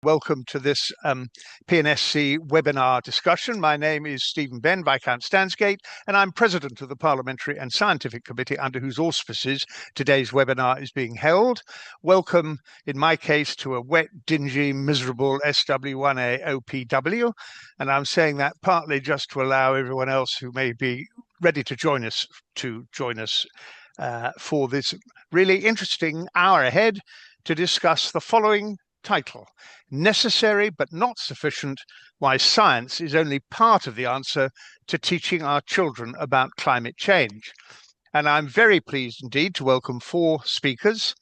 welcome to this PNSC webinar discussion. My name is Stephen Benn, Viscount Stansgate, and I'm President of the Parliamentary and Scientific Committee under whose auspices today's webinar is being held. Welcome, in my case, to a wet, dingy, miserable SW1A OPW, and I'm saying that partly just to allow everyone else who may be ready to join us for this really interesting hour ahead to discuss the following title: Necessary but Not Sufficient, Why Science is Only Part of the Answer to Teaching Our Children About Climate Change. And I'm very pleased indeed to welcome four speakers,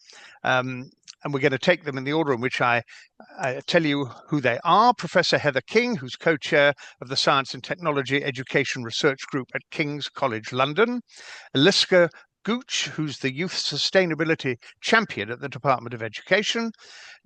and we're going to take them in the order in which I tell you who they are. Professor Heather King, who's co-chair of the Science and Technology Education Research Group at King's College London. Eliska Gooch, who's the Youth Sustainability Champion at the Department of Education.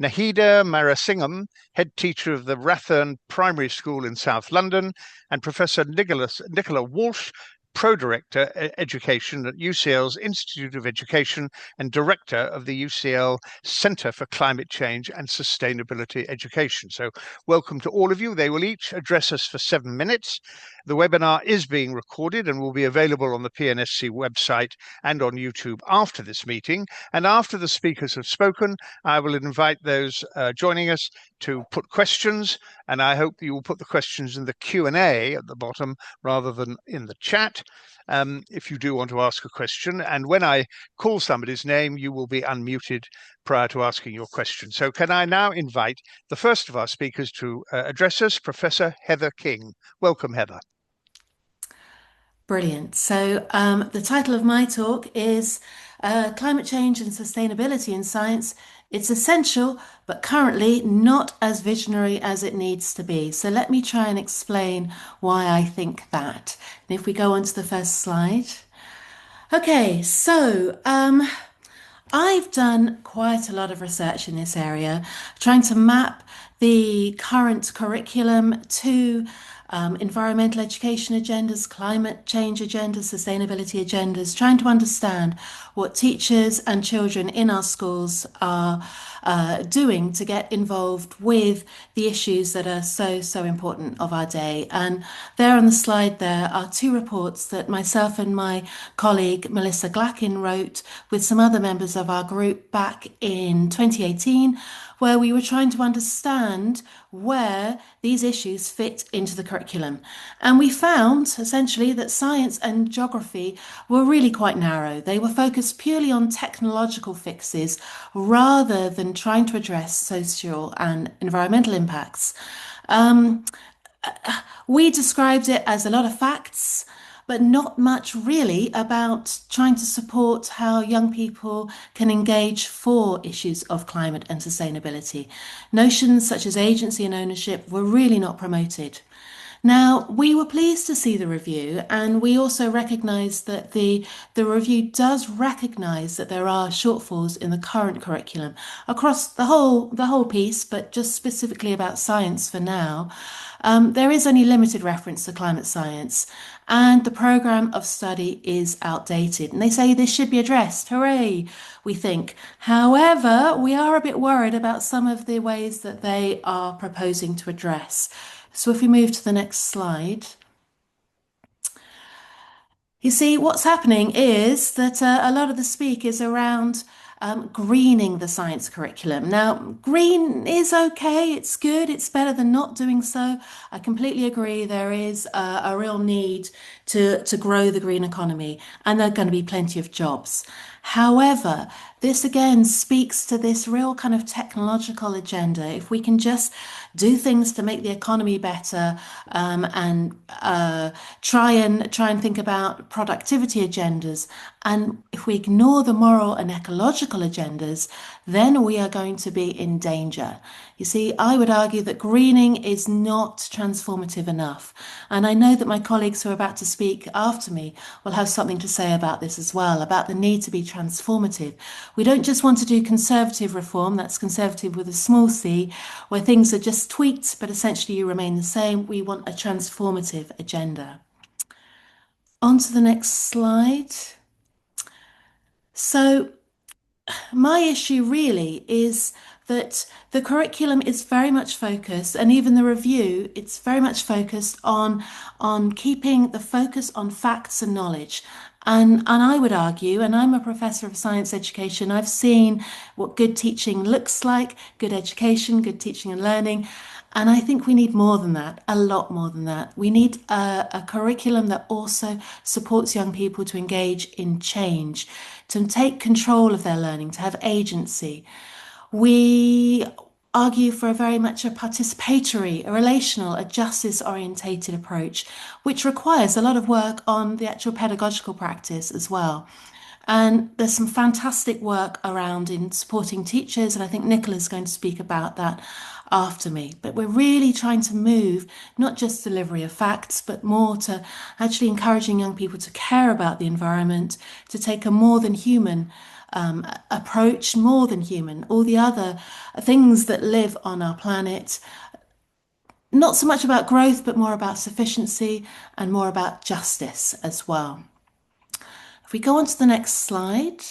Nahida Marasingham, head teacher of the Rathern Primary School in South London. And Professor Nicola Walsh, Pro-Director Education at UCL's Institute of Education and Director of the UCL Centre for Climate Change and Sustainability Education. So welcome to all of you. They will each address us for 7 minutes. The webinar is being recorded and will be available on the PNSC website and on YouTube after this meeting. And after the speakers have spoken, I will invite those joining us to put questions, and I hope you will put the questions in the Q&A at the bottom rather than in the chat if you do want to ask a question. And when I call somebody's name, you will be unmuted prior to asking your question. So can I now invite the first of our speakers to address us, Professor Heather King. Welcome, Heather. Brilliant. So the title of my talk is Climate Change and Sustainability in Science. It's essential, but currently not as visionary as it needs to be. So let me try and explain why I think that. And if we go on to the first slide. Okay, so I've done quite a lot of research in this area, trying to map the current curriculum to environmental education agendas, climate change agendas, sustainability agendas, trying to understand what teachers and children in our schools are doing to get involved with the issues that are so important of our day. And there on the slide there are two reports that myself and my colleague Melissa Glackin wrote with some other members of our group back in 2018, where we were trying to understand where these issues fit into the curriculum. And we found essentially that science and geography were really quite narrow. They were focused purely on technological fixes rather than trying to address social and environmental impacts. We described it as a lot of facts, but not much really about trying to support how young people can engage for issues of climate and sustainability. Notions such as agency and ownership were really not promoted. Now, we were pleased to see the review, and we also recognise that the review does recognise that there are shortfalls in the current curriculum across the whole piece, but just specifically about science for now. There is only limited reference to climate science, and the programme of study is outdated. And they say this should be addressed. Hooray, we think. However, we are a bit worried about some of the ways that they are proposing to address. So if we move to the next slide. You see, what's happening is that a lot of the speak is around greening the science curriculum. Now, green is okay, it's good, it's better than not doing so. I completely agree there is a real need to grow the green economy, and there are going to be plenty of jobs. However, this again speaks to this real kind of technological agenda. If we can just do things to make the economy better and try and think about productivity agendas, and if we ignore the moral and ecological agendas, then we are going to be in danger. You see, I would argue that greening is not transformative enough. And I know that my colleagues who are about to speak after me will have something to say about this as well, about the need to be transformative. We don't just want to do conservative reform, that's conservative with a small c, where things are just tweaked, but essentially you remain the same. We want a transformative agenda. On to the next slide. So my issue really is that the curriculum is very much focused, and even the review, it's very much focused on keeping the focus on facts and knowledge. And I would argue, and I'm a professor of science education, I've seen what good teaching looks like, good education, good teaching and learning. And I think we need more than that, a lot more than that. We need a curriculum that also supports young people to engage in change, to take control of their learning, to have agency. We argue for a very much a participatory, a relational, a justice orientated approach, which requires a lot of work on the actual pedagogical practice as well. And there's some fantastic work around in supporting teachers, and I think Nicola's going to speak about that after me. But we're really trying to move not just delivery of facts, but more to actually encouraging young people to care about the environment, to take a more than human approach, more than human, all the other things that live on our planet. Not so much about growth, but more about sufficiency and more about justice as well. If we go on to the next slide.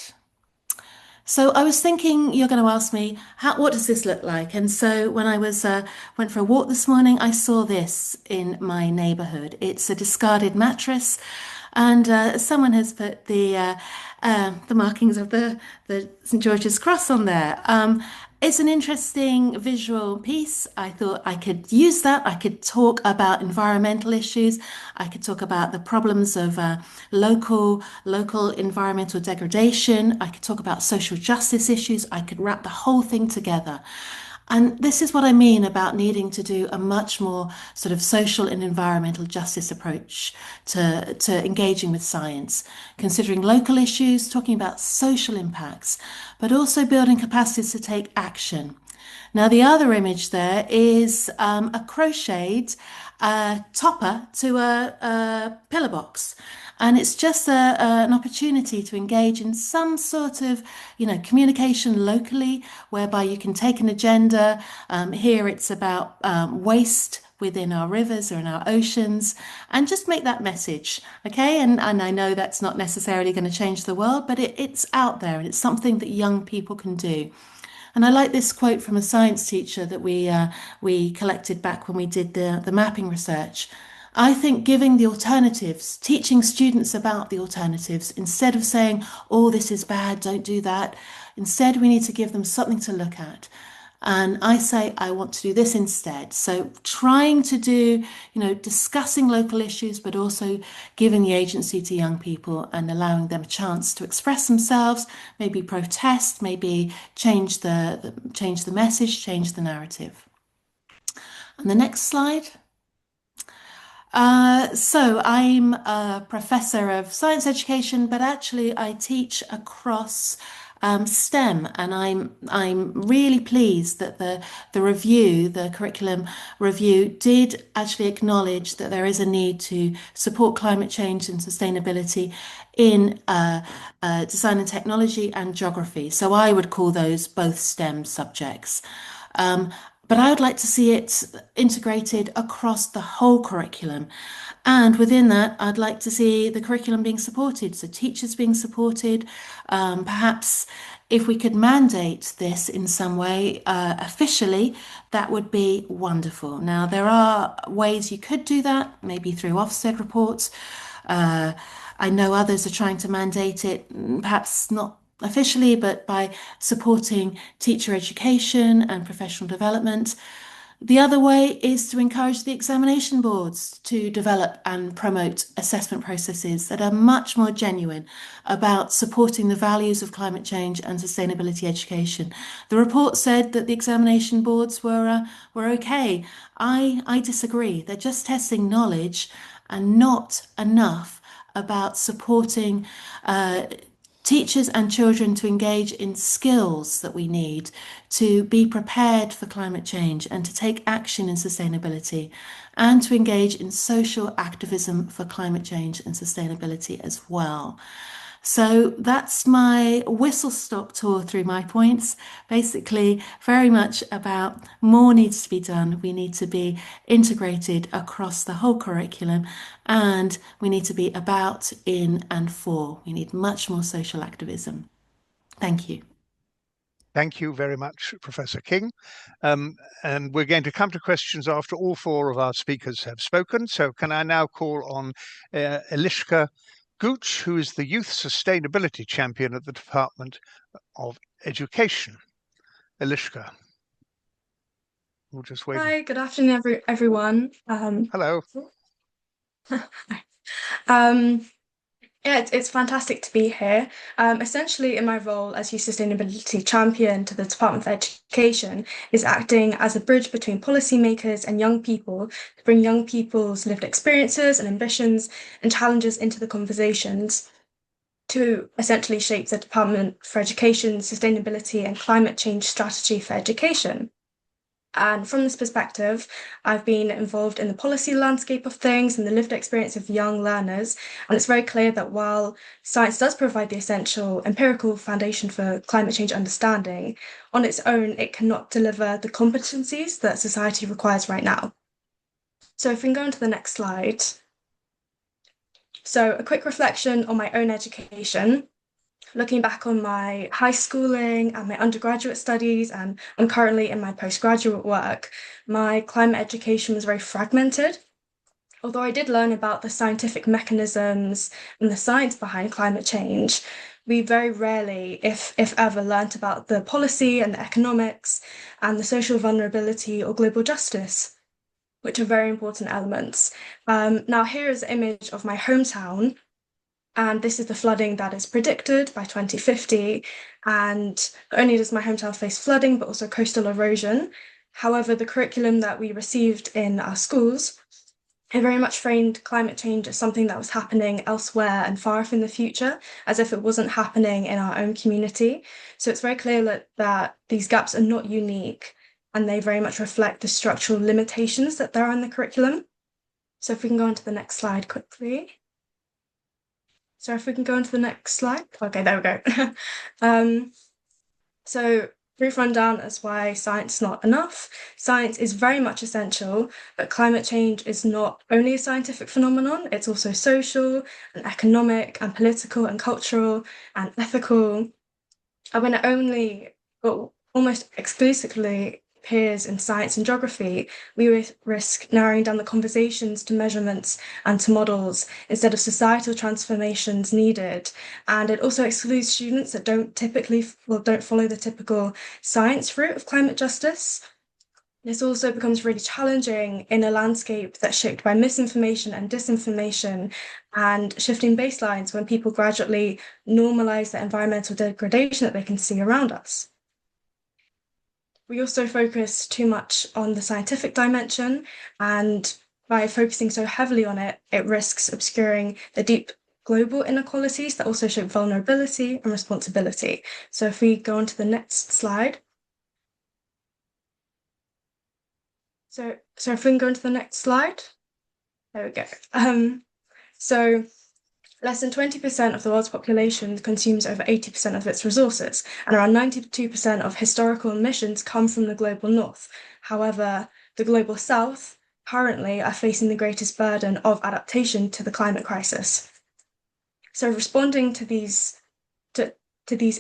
So I was thinking you're going to ask me, what does this look like? And so when I went for a walk this morning, I saw this in my neighborhood. It's a discarded mattress, and someone has put the markings of the St. George's Cross on there. It's an interesting visual piece. I thought I could use that. I could talk about environmental issues. I could talk about the problems of local environmental degradation. I could talk about social justice issues. I could wrap the whole thing together. And this is what I mean about needing to do a much more sort of social and environmental justice approach to engaging with science, considering local issues, talking about social impacts, but also building capacities to take action. Now, the other image there is a crocheted topper to a pillar box. And it's just an opportunity to engage in some sort of, communication locally, whereby you can take an agenda. Here it's about waste within our rivers or in our oceans, and just make that message, okay? And I know that's not necessarily going to change the world, but it's out there and it's something that young people can do. And I like this quote from a science teacher that we collected back when we did the mapping research. I think giving the alternatives, teaching students about the alternatives, instead of saying, oh, this is bad, don't do that. Instead, we need to give them something to look at. And I say, I want to do this instead. So trying to do, discussing local issues, but also giving the agency to young people and allowing them a chance to express themselves, maybe protest, maybe change the message, change the narrative. And the next slide. So I'm a professor of science education, but actually I teach across STEM, and I'm really pleased that the curriculum review, did actually acknowledge that there is a need to support climate change and sustainability in design and technology and geography. So I would call those both STEM subjects. But I would like to see it integrated across the whole curriculum. And within that, I'd like to see the curriculum being supported, so teachers being supported. Perhaps if we could mandate this in some way officially, that would be wonderful. Now, there are ways you could do that, maybe through Ofsted reports. I know others are trying to mandate it, perhaps not officially, but by supporting teacher education and professional development. The other way is to encourage the examination boards to develop and promote assessment processes that are much more genuine about supporting the values of climate change and sustainability education. The report said that the examination boards were okay. I disagree. They're just testing knowledge and not enough about supporting teachers and children to engage in skills that we need to be prepared for climate change and to take action in sustainability, and to engage in social activism for climate change and sustainability as well. So that's my whistle-stop tour through my points. Basically, very much about more needs to be done. We need to be integrated across the whole curriculum, and we need to be about, in, and for. We need much more social activism. Thank you. Thank you very much, Professor King. And we're going to come to questions after all four of our speakers have spoken. So can I now call on Eliška Gooch, who is the Youth Sustainability Champion at the Department of Education. Eliška, we'll just wait. Hi, good afternoon, everyone. Hello. Yeah, it's fantastic to be here. Essentially, in my role as Youth Sustainability Champion to the Department of Education is acting as a bridge between policymakers and young people to bring young people's lived experiences and ambitions and challenges into the conversations to essentially shape the Department for Education, Sustainability and Climate Change strategy for education. And from this perspective, I've been involved in the policy landscape of things and the lived experience of young learners. And it's very clear that while science does provide the essential empirical foundation for climate change understanding, on its own, it cannot deliver the competencies that society requires right now. So if we can go on to the next slide. So a quick reflection on my own education. Looking back on my high schooling and my undergraduate studies, and I'm currently in my postgraduate work, my climate education was very fragmented. Although I did learn about the scientific mechanisms and the science behind climate change, we very rarely, if ever, learnt about the policy and the economics and the social vulnerability or global justice, which are very important elements. Now, here is an image of my hometown. And this is the flooding that is predicted by 2050. And not only does my hometown face flooding, but also coastal erosion. However, the curriculum that we received in our schools, it very much framed climate change as something that was happening elsewhere and far off in the future, as if it wasn't happening in our own community. So it's very clear that these gaps are not unique, and they very much reflect the structural limitations that there are in the curriculum. So if we can go on to the next slide quickly. So if we can go on to the next slide. Okay, there we go. So brief rundown as why science is not enough. Science is very much essential, but climate change is not only a scientific phenomenon, it's also social and economic and political and cultural and ethical. And when it only, or almost exclusively appears in science and geography, we risk narrowing down the conversations to measurements and to models instead of societal transformations needed. And it also excludes students that don't follow the typical science route of climate justice. This also becomes really challenging in a landscape that's shaped by misinformation and disinformation and shifting baselines when people gradually normalize the environmental degradation that they can see around us. We also focus too much on the scientific dimension, and by focusing so heavily on it, it risks obscuring the deep global inequalities that also shape vulnerability and responsibility. So if we go on to the next slide. So if we can go into the next slide. There we go. So less than 20% of the world's population consumes over 80% of its resources, and around 92% of historical emissions come from the global north. However, the global south currently are facing the greatest burden of adaptation to the climate crisis. So responding to these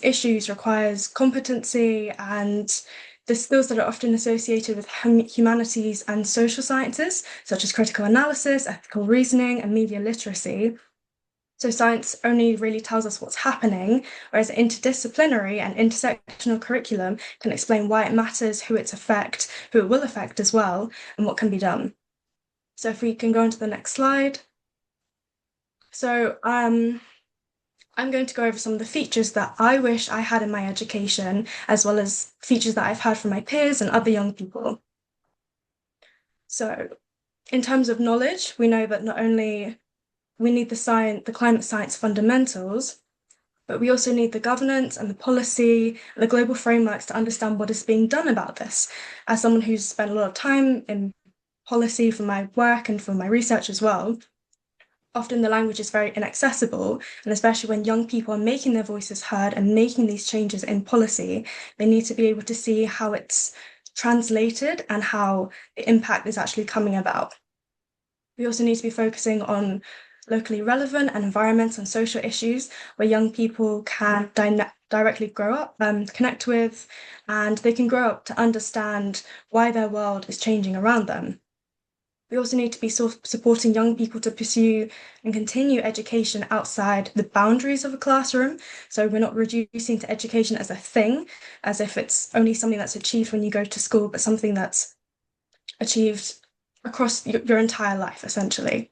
issues requires competency and the skills that are often associated with humanities and social sciences, such as critical analysis, ethical reasoning, and media literacy. So science only really tells us what's happening, whereas interdisciplinary and intersectional curriculum can explain why it matters, who it will affect as well, and what can be done. So if we can go on to the next slide. So I'm going to go over some of the features that I wish I had in my education, as well as features that I've heard from my peers and other young people. So in terms of knowledge, we know that not only we need the climate science fundamentals, but we also need the governance and the policy and the global frameworks to understand what is being done about this. As someone who's spent a lot of time in policy for my work and for my research as well, often the language is very inaccessible, and especially when young people are making their voices heard and making these changes in policy, they need to be able to see how it's translated and how the impact is actually coming about. We also need to be focusing on locally relevant and environmental and social issues where young people can directly grow up, connect with, and they can grow up to understand why their world is changing around them. We also need to be supporting young people to pursue and continue education outside the boundaries of a classroom. So we're not reducing to education as a thing, as if it's only something that's achieved when you go to school, but something that's achieved across your entire life, essentially.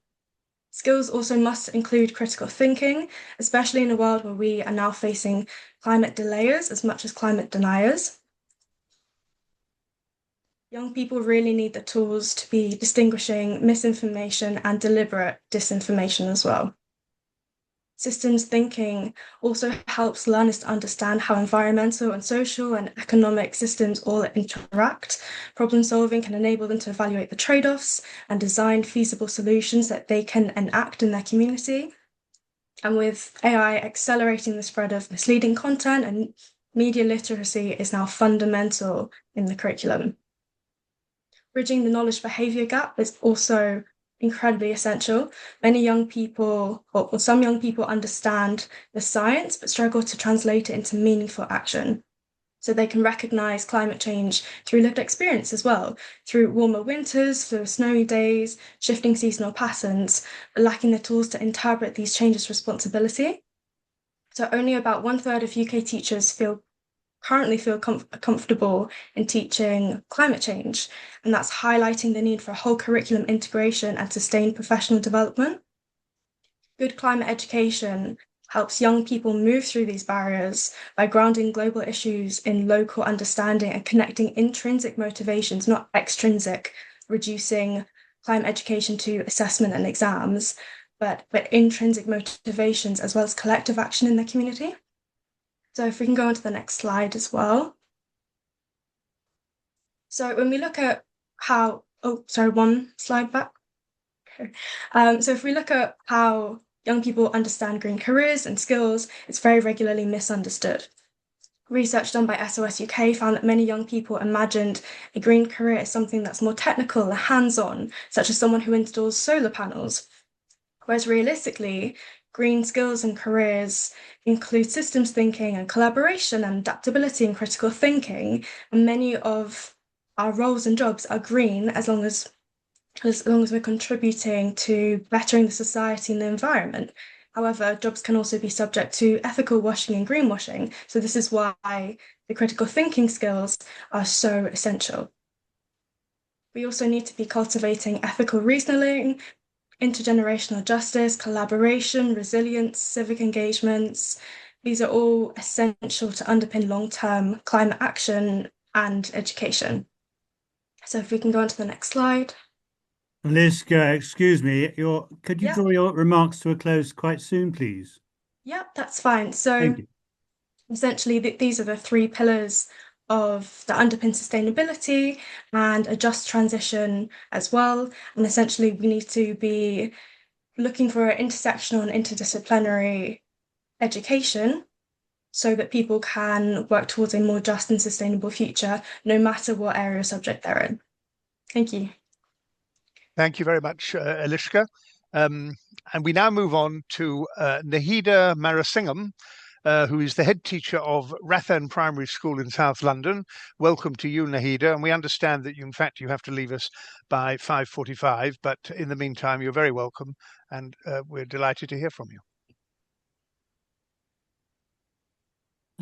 Skills also must include critical thinking, especially in a world where we are now facing climate delayers as much as climate deniers. Young people really need the tools to be distinguishing misinformation and deliberate disinformation as well. Systems thinking also helps learners to understand how environmental and social and economic systems all interact. Problem solving can enable them to evaluate the trade-offs and design feasible solutions that they can enact in their community. And with AI accelerating the spread of misleading content, and media literacy is now fundamental in the curriculum. Bridging the knowledge behavior gap is also incredibly essential. Many young people, or some young people, understand the science but struggle to translate it into meaningful action. So they can recognize climate change through lived experience as well, through warmer winters, through snowy days, shifting seasonal patterns, but lacking the tools to interpret these changes responsibly. So only about 1/3 of UK teachers currently feel comfortable in teaching climate change, and that's highlighting the need for whole curriculum integration and sustained professional development. Good climate education helps young people move through these barriers by grounding global issues in local understanding and connecting intrinsic motivations, not extrinsic, reducing climate education to assessment and exams, but intrinsic motivations as well as collective action in the community. So if we can go on to the next slide as well. So when we look at how, one slide back. Okay. So if we look at how young people understand green careers and skills, it's very regularly misunderstood. Research done by SOS UK found that many young people imagined a green career as something that's more technical and hands-on, such as someone who installs solar panels. Whereas realistically, green skills and careers include systems thinking and collaboration and adaptability and critical thinking. And many of our roles and jobs are green as long as we're contributing to bettering the society and the environment. However, jobs can also be subject to ethical washing and greenwashing. So this is why the critical thinking skills are so essential. We also need to be cultivating ethical reasoning, intergenerational justice, collaboration, resilience, civic engagements. These are all essential to underpin long-term climate action and education. So if we can go on to the next slide. Aliska, excuse me, could you Yeah. draw your remarks to a close quite soon, please? Yeah, that's fine. So Thank you. essentially, these are the three pillars of that underpin sustainability and a just transition as well. And essentially, we need to be looking for intersectional and interdisciplinary education so that people can work towards a more just and sustainable future, no matter what area or subject they're in. Thank you. Thank you very much, Alishka. And we now move on to Nahida Marasingham, who is the head teacher of Rathen Primary School in South London. Welcome to you, Nahida. And we understand that in fact you have to leave us by 5:45, but in the meantime, you're very welcome, and we're delighted to hear from you.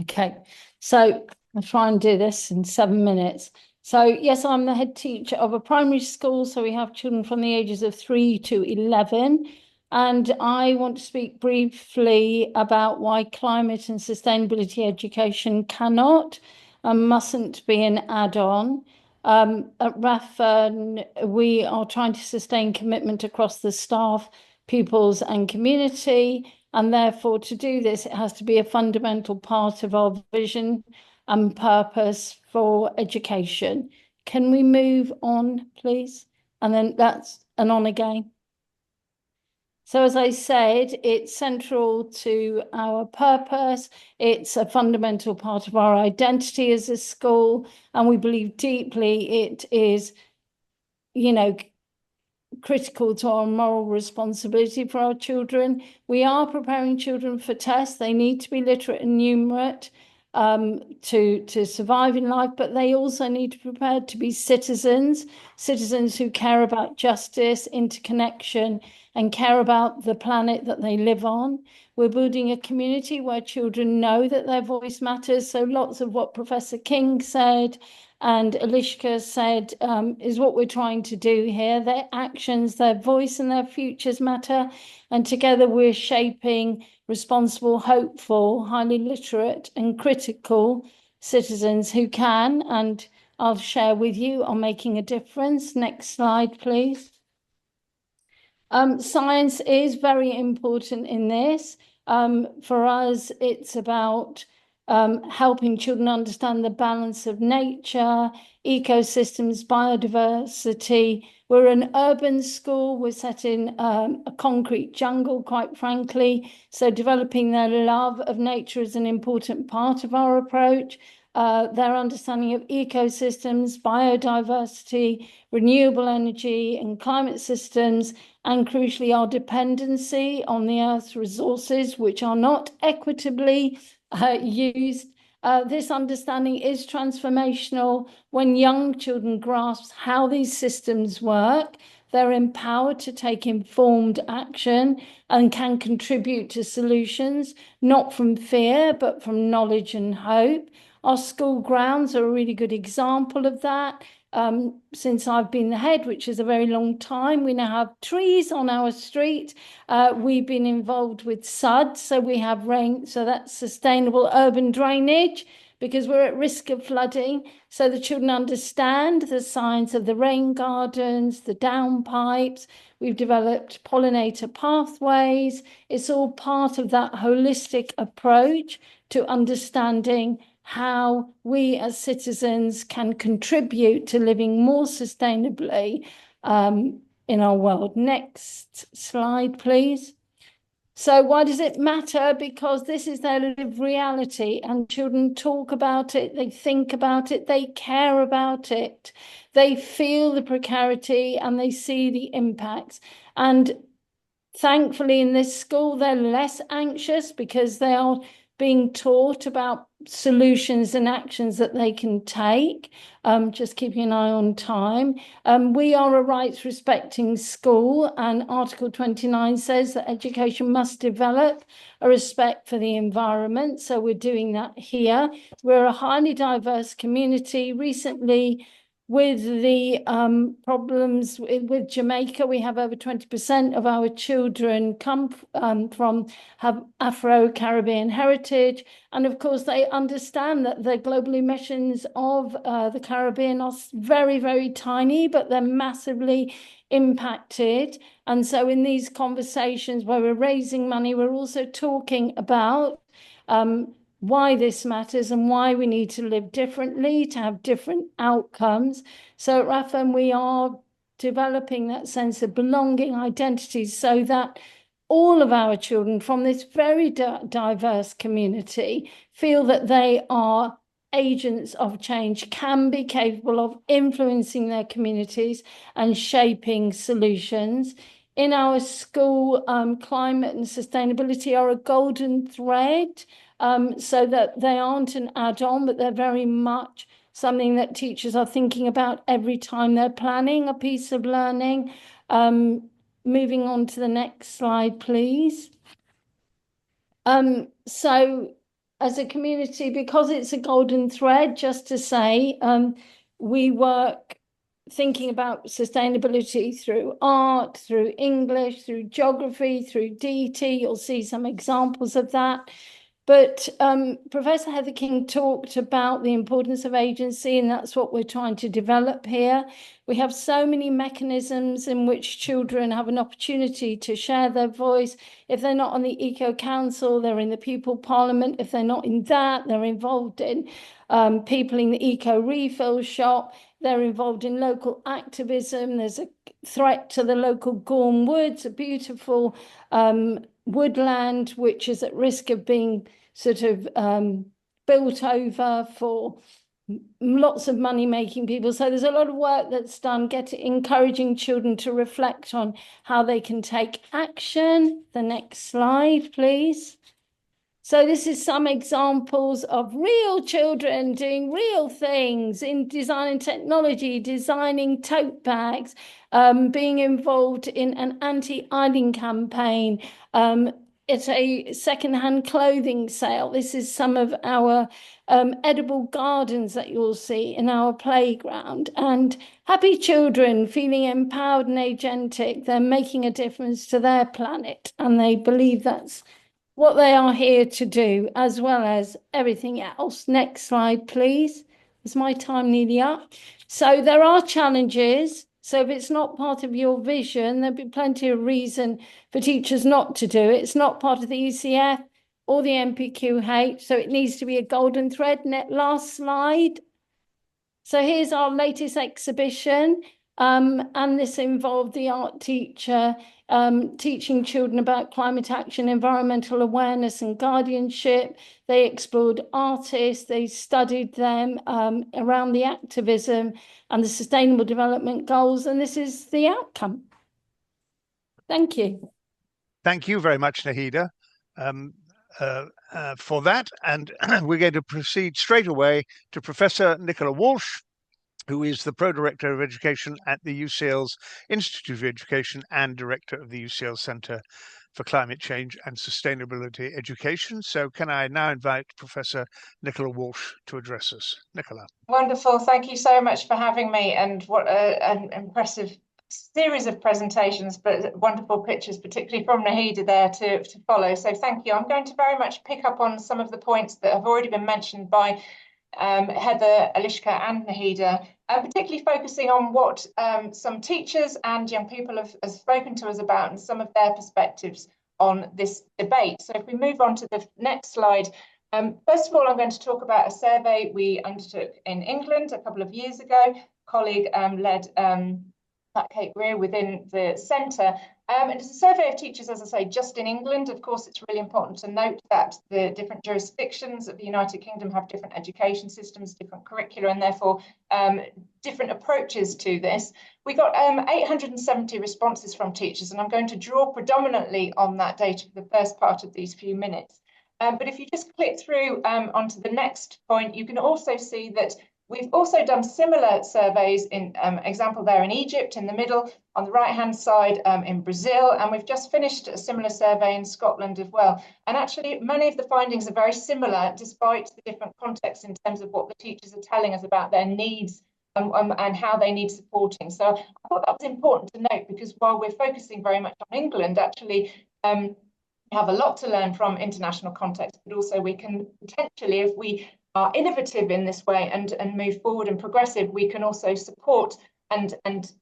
Okay, so I'll try and do this in 7 minutes. So yes, I'm the head teacher of a primary school. So we have children from the ages of 3 to 11. And I want to speak briefly about why climate and sustainability education cannot and mustn't be an add-on. At Rathen, we are trying to sustain commitment across the staff, pupils and community. And therefore, to do this, it has to be a fundamental part of our vision and purpose for education. Can we move on, please? And then on again. So as I said, it's central to our purpose. It's a fundamental part of our identity as a school. And we believe deeply it is, critical to our moral responsibility for our children. We are preparing children for tests. They need to be literate and numerate. to survive in life, but they also need to be prepared to be citizens who care about justice, interconnection, and care about the planet that they live on. We're building a community where children know that their voice matters. So lots of what Professor King said and Elishka said is what we're trying to do here. Their actions, their voice, and their futures matter. And together we're shaping responsible, hopeful, highly literate, and critical citizens who can, and I'll share with you, are making a difference. Next slide, please. Science is very important in this. For us, it's about helping children understand the balance of nature, ecosystems, biodiversity. We're an urban school. We're set in a concrete jungle, quite frankly. So developing their love of nature is an important part of our approach. Their understanding of ecosystems, biodiversity, renewable energy, and climate systems, and crucially, our dependency on the Earth's resources, which are not equitably used. This understanding is transformational. When young children grasp how these systems work, they're empowered to take informed action and can contribute to solutions, not from fear, but from knowledge and hope. Our school grounds are a really good example of that. Since I've been the head, which is a very long time, we now have trees on our street. We've been involved with SUD, so we have rain, so that's sustainable urban drainage, because we're at risk of flooding. So the children understand the science of the rain gardens, the downpipes. We've developed pollinator pathways. It's all part of that holistic approach to understanding how we as citizens can contribute to living more sustainably in our world. Next slide, please. So why does it matter? Because this is their lived reality, and children talk about it, they think about it, they care about it, they feel the precarity and they see the impacts. And thankfully in this school, they're less anxious because they are being taught about solutions and actions that they can take. Just keeping an eye on time. We are a rights respecting school, and Article 29 says that education must develop a respect for the environment. So we're doing that here. We're a highly diverse community. Recently, with the problems with Jamaica, we have over 20% of our children have Afro-Caribbean heritage. And of course, they understand that the global emissions of the Caribbean are very, very tiny, but they're massively impacted. And so in these conversations where we're raising money, we're also talking about why this matters and why we need to live differently to have different outcomes. So at RAFM, we are developing that sense of belonging, identity, so that all of our children from this very diverse community feel that they are agents of change, can be capable of influencing their communities and shaping solutions. In our school, climate and sustainability are a golden thread, so that they aren't an add-on, but they're very much something that teachers are thinking about every time they're planning a piece of learning. Moving on to the next slide, please. So as a community, because it's a golden thread, just to say, we work thinking about sustainability through art, through English, through geography, through DT. You'll see some examples of that. But Professor Heather King talked about the importance of agency, and that's what we're trying to develop here. We have so many mechanisms in which children have an opportunity to share their voice. If they're not on the Eco Council, they're in the Pupil Parliament. If they're not in that, they're involved in peopling the Eco Refill Shop. They're involved in local activism. There's a threat to the local Gorm Woods, a beautiful woodland which is at risk of being sort of built over for lots of money making people. So there's a lot of work that's done encouraging children to reflect on how they can take action. The next slide, please. So this is some examples of real children doing real things in designing technology, designing tote bags, being involved in an anti-iding campaign. It's a second-hand clothing sale. This is some of our edible gardens that you'll see in our playground. And happy children feeling empowered and agentic. They're making a difference to their planet, and they believe that's what they are here to do, as well as everything else. Next slide, please. Is my time nearly up? So there are challenges. So if it's not part of your vision, there'll be plenty of reason for teachers not to do it. It's not part of the ECF or the NPQH, so it needs to be a golden thread. Last slide. So here's our latest exhibition, and this involved the art teacher teaching children about climate action, environmental awareness and guardianship. They explored artists, they studied them around the activism and the Sustainable Development Goals, and this is the outcome. Thank you. Thank you very much, Nahida, for that. And we're going to proceed straight away to Professor Nicola Walsh, who is the Pro-Director of Education at the UCL's Institute of Education and Director of the UCL Centre for Climate Change and Sustainability Education. So can I now invite Professor Nicola Walsh to address us? Nicola. Wonderful. Thank you so much for having me, and what an impressive series of presentations, but wonderful pictures, particularly from Nahida there to follow. So thank you. I'm going to very much pick up on some of the points that have already been mentioned by Heather, Alishka and Nahida, particularly focusing on what some teachers and young people have spoken to us about and some of their perspectives on this debate. So if we move on to the next slide, first of all, I'm going to talk about a survey we undertook in England a couple of years ago. A colleague led Kate Greer within the centre. And it's a survey of teachers, as I say, just in England. Of course, it's really important to note that the different jurisdictions of the United Kingdom have different education systems, different curricula, and therefore different approaches to this. We got 870 responses from teachers, and I'm going to draw predominantly on that data for the first part of these few minutes. But if you just click through onto the next point, you can also see that we've also done similar surveys in example there in Egypt in the middle, on the right-hand side in Brazil, and we've just finished a similar survey in Scotland as well. And actually, many of the findings are very similar, despite the different contexts in terms of what the teachers are telling us about their needs and how they need supporting. So I thought that was important to note, because while we're focusing very much on England, actually we have a lot to learn from international context, but also we can potentially, if we are innovative in this way and move forward and progressive, we can also support and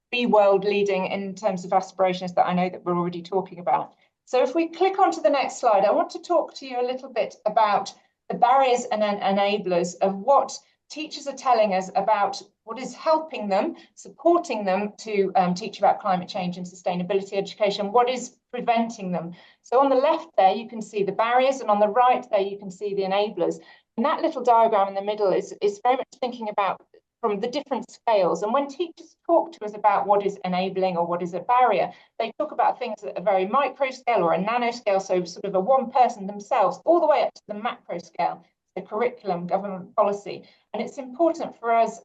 be world leading in terms of aspirations that I know that we're already talking about. So if we click onto the next slide, I want to talk to you a little bit about the barriers and enablers of what teachers are telling us about what is helping them, supporting them to teach about climate change and sustainability education, what is preventing them. So on the left there, you can see the barriers, and on the right there, you can see the enablers. And that little diagram in the middle is very much thinking about from the different scales. And when teachers talk to us about what is enabling or what is a barrier, they talk about things at a very micro scale or a nano scale, so sort of a one person themselves, all the way up to the macro scale, the curriculum, government policy. And it's important for us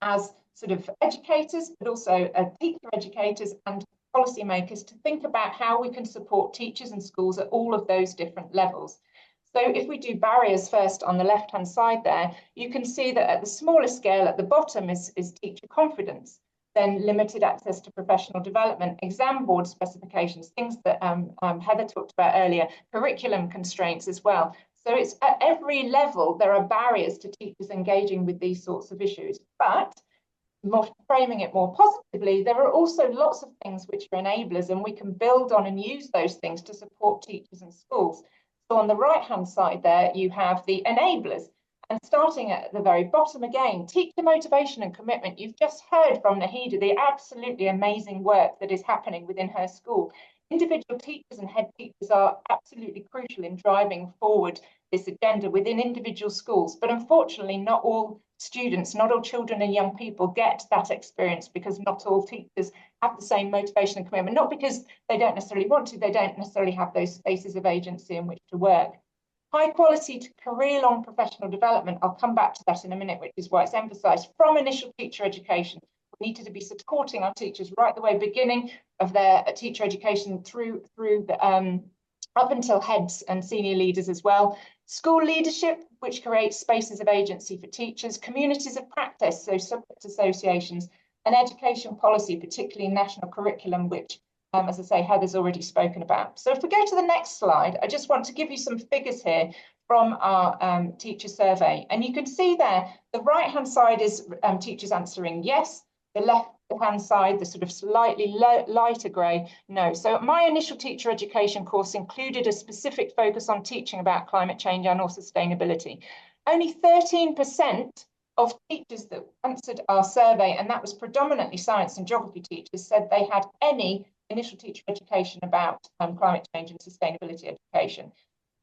as sort of educators, but also teacher educators and policymakers to think about how we can support teachers and schools at all of those different levels. So if we do barriers first on the left-hand side there, you can see that at the smaller scale at the bottom is teacher confidence, then limited access to professional development, exam board specifications, things that Heather talked about earlier, curriculum constraints as well. So it's at every level, there are barriers to teachers engaging with these sorts of issues. But framing it more positively, there are also lots of things which are enablers, and we can build on and use those things to support teachers and schools. So on the right-hand side there, you have the enablers. And starting at the very bottom again, teacher motivation and commitment. You've just heard from Nahida the absolutely amazing work that is happening within her school. Individual teachers and head teachers are absolutely crucial in driving forward this agenda within individual schools. But unfortunately, not all students, not all children and young people get that experience, because not all teachers have the same motivation and commitment, not because they don't necessarily want to, they don't necessarily have those spaces of agency in which to work. High quality to career-long professional development, I'll come back to that in a minute, which is why it's emphasised from initial teacher education. We need to be supporting our teachers right the way beginning of their teacher education through the up until heads and senior leaders as well. School leadership, which creates spaces of agency for teachers, communities of practice, so subject associations, and education policy, particularly national curriculum, which, as I say, Heather's already spoken about. So if we go to the next slide, I just want to give you some figures here from our teacher survey. And you can see there, the right-hand side is teachers answering yes, the left-hand side, the sort of slightly lighter grey, no. So my initial teacher education course included a specific focus on teaching about climate change and or sustainability. Only 13% of teachers that answered our survey, and that was predominantly science and geography teachers, said they had any initial teacher education about climate change and sustainability education.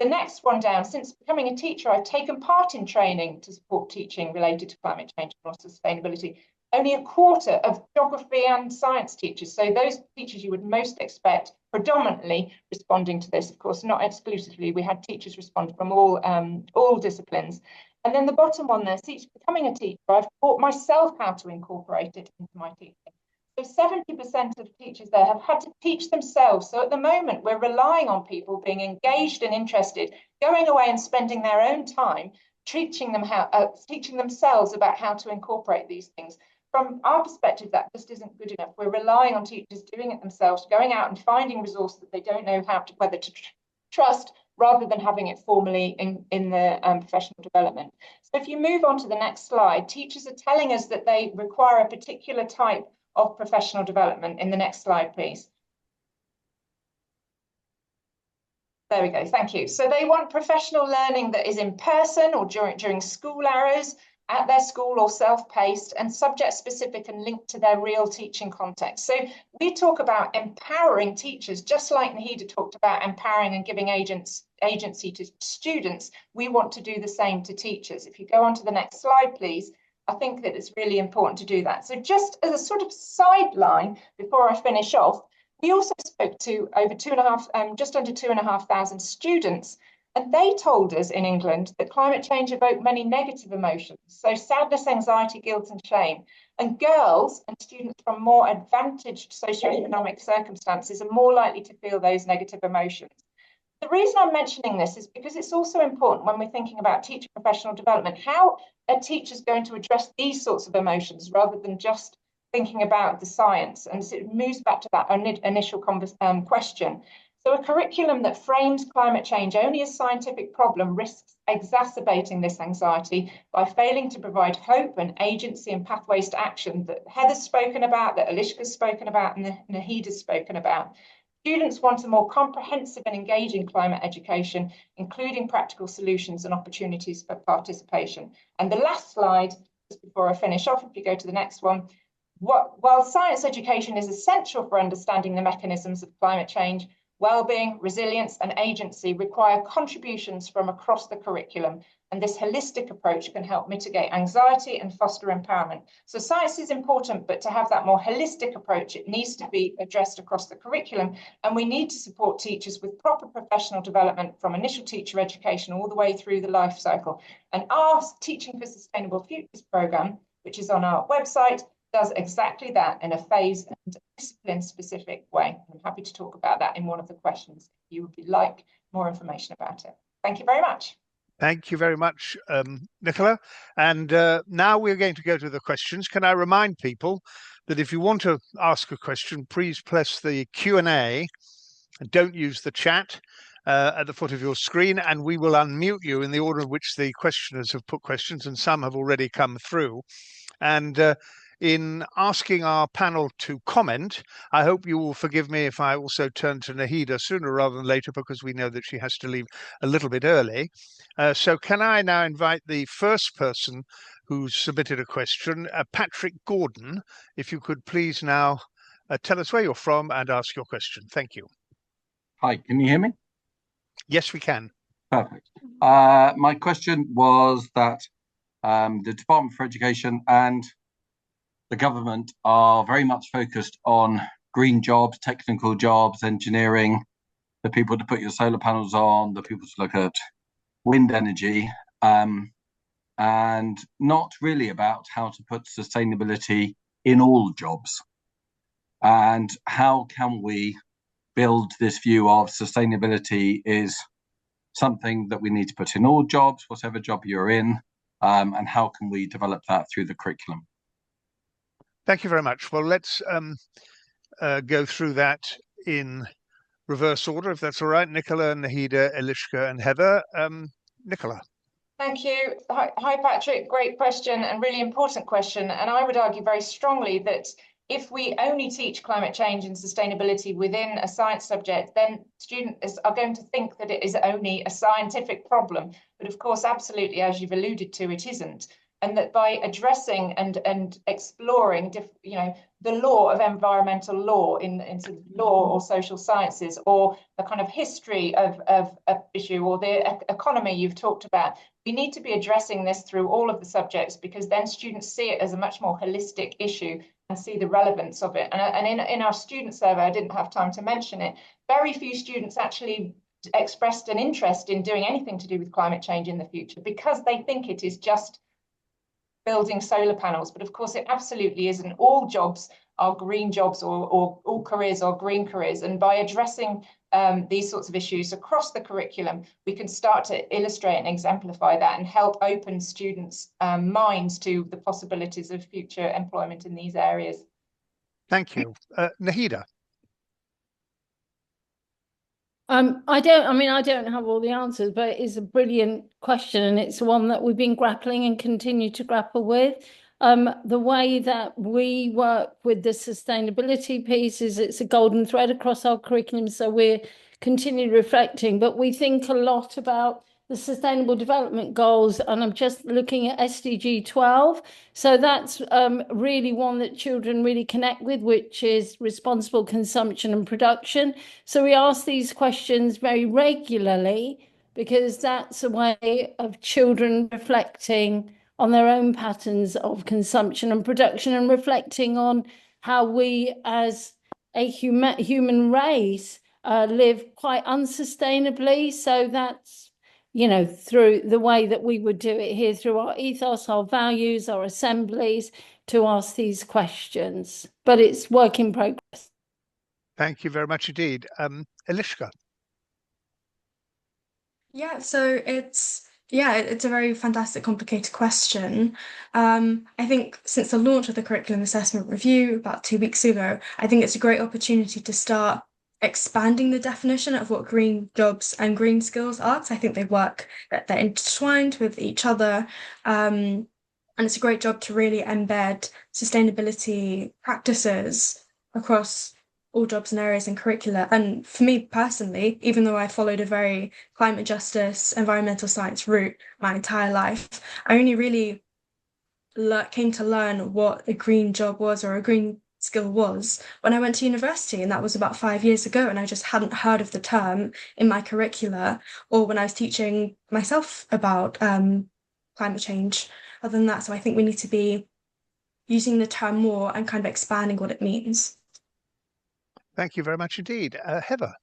The next one down, since becoming a teacher, I've taken part in training to support teaching related to climate change and sustainability. Only a quarter of geography and science teachers, so those teachers you would most expect, predominantly responding to this, of course, not exclusively. We had teachers respond from all disciplines. And then the bottom one there, becoming a teacher, I've taught myself how to incorporate it into my teaching. So 70% of teachers there have had to teach themselves. So at the moment, we're relying on people being engaged and interested, going away and spending their own time teaching themselves about how to incorporate these things. From our perspective, that just isn't good enough. We're relying on teachers doing it themselves, going out and finding resources that they don't know whether to trust, rather than having it formally in the professional development. So if you move on to the next slide, teachers are telling us that they require a particular type of professional development. In the next slide, please. There we go, thank you. So they want professional learning that is in person or during school hours, at their school or self-paced, and subject-specific and linked to their real teaching context. So we talk about empowering teachers, just like Nahida talked about empowering and giving agency to students. We want to do the same to teachers. If you go on to the next slide, please. I think that it's really important to do that. So just as a sort of sideline, before I finish off, we also spoke to over just under 2,500 students, and they told us in England that climate change evoked many negative emotions, so sadness, anxiety, guilt and shame. And girls and students from more advantaged socioeconomic circumstances are more likely to feel those negative emotions. The reason I'm mentioning this is because it's also important when we're thinking about teacher professional development, how are teachers going to address these sorts of emotions rather than just thinking about the science? And so it moves back to that initial question. So a curriculum that frames climate change only as a scientific problem risks exacerbating this anxiety by failing to provide hope and agency and pathways to action that Heather's spoken about, that Alishka's spoken about, and Nahida's spoken about. Students want a more comprehensive and engaging climate education, including practical solutions and opportunities for participation. And the last slide, just before I finish off, if you go to the next one, while science education is essential for understanding the mechanisms of climate change, well-being, resilience and agency require contributions from across the curriculum, and this holistic approach can help mitigate anxiety and foster empowerment. So science is important, but to have that more holistic approach, it needs to be addressed across the curriculum, and we need to support teachers with proper professional development from initial teacher education all the way through the life cycle. And our Teaching for Sustainable Futures programme, which is on our website, does exactly that in a phased and discipline-specific way. I'm happy to talk about that in one of the questions if you would like more information about it. Thank you very much. Thank you very much, Nicola. And now we're going to go to the questions. Can I remind people that if you want to ask a question, please press the Q&A and don't use the chat at the foot of your screen, and we will unmute you in the order in which the questioners have put questions, and some have already come through. And in asking our panel to comment, I hope you will forgive me if I also turn to Nahida sooner rather than later, because we know that she has to leave a little bit early. So can I now invite the first person who's submitted a question, Patrick Gordon, if you could please now tell us where you're from and ask your question. Thank you. Hi, can you hear me? Yes, we can. Perfect. My question was that the Department for Education and the government are very much focused on green jobs, technical jobs, engineering, the people to put your solar panels on, the people to look at wind energy, and not really about how to put sustainability in all jobs. And how can we build this view of sustainability is something that we need to put in all jobs, whatever job you're in, and how can we develop that through the curriculum? Thank you very much. Well, let's go through that in reverse order, if that's all right. Nicola, Nahida, Eliska, and Heather. Nicola. Thank you. Hi, Patrick. Great question and really important question. And I would argue very strongly that if we only teach climate change and sustainability within a science subject, then students are going to think that it is only a scientific problem. But of course, absolutely, as you've alluded to, it isn't. And that by addressing and exploring, the law of environmental law into law or social sciences, or the kind of history of issue, or the economy you've talked about, we need to be addressing this through all of the subjects, because then students see it as a much more holistic issue and see the relevance of it. And in our student survey, I didn't have time to mention it, very few students actually expressed an interest in doing anything to do with climate change in the future, because they think it is just building solar panels. But of course, it absolutely isn't. All jobs are green jobs, or all careers are green careers. And by addressing these sorts of issues across the curriculum, we can start to illustrate and exemplify that and help open students' minds to the possibilities of future employment in these areas. Thank you. Nahida. I don't have all the answers, but it is a brilliant question, and it's one that we've been grappling and continue to grapple with. The way that we work with the sustainability piece is it's a golden thread across our curriculum, so we're continually reflecting, but we think a lot about the Sustainable Development Goals, and I'm just looking at SDG 12. So that's really one that children really connect with, which is responsible consumption and production. So we ask these questions very regularly, because that's a way of children reflecting on their own patterns of consumption and production, and reflecting on how we as a human race live quite unsustainably. So that's, through the way that we would do it here, through our ethos, our values, our assemblies, to ask these questions. But it's work in progress. Thank you very much indeed. Eliska. Yeah, so it's a very fantastic, complicated question. I think since the launch of the curriculum assessment review about 2 weeks ago, I think it's a great opportunity to start expanding the definition of what green jobs and green skills are, because I think they're intertwined with each other. And it's a great job to really embed sustainability practices across all jobs and areas and curricula. And for me personally, even though I followed a very climate justice, environmental science route my entire life, I only really came to learn what a green job was, or a green skill was, when I went to university, and that was about 5 years ago, and I just hadn't heard of the term in my curricula, or when I was teaching myself about climate change. Other than that, so I think we need to be using the term more and kind of expanding what it means. Thank you very much indeed. Heather.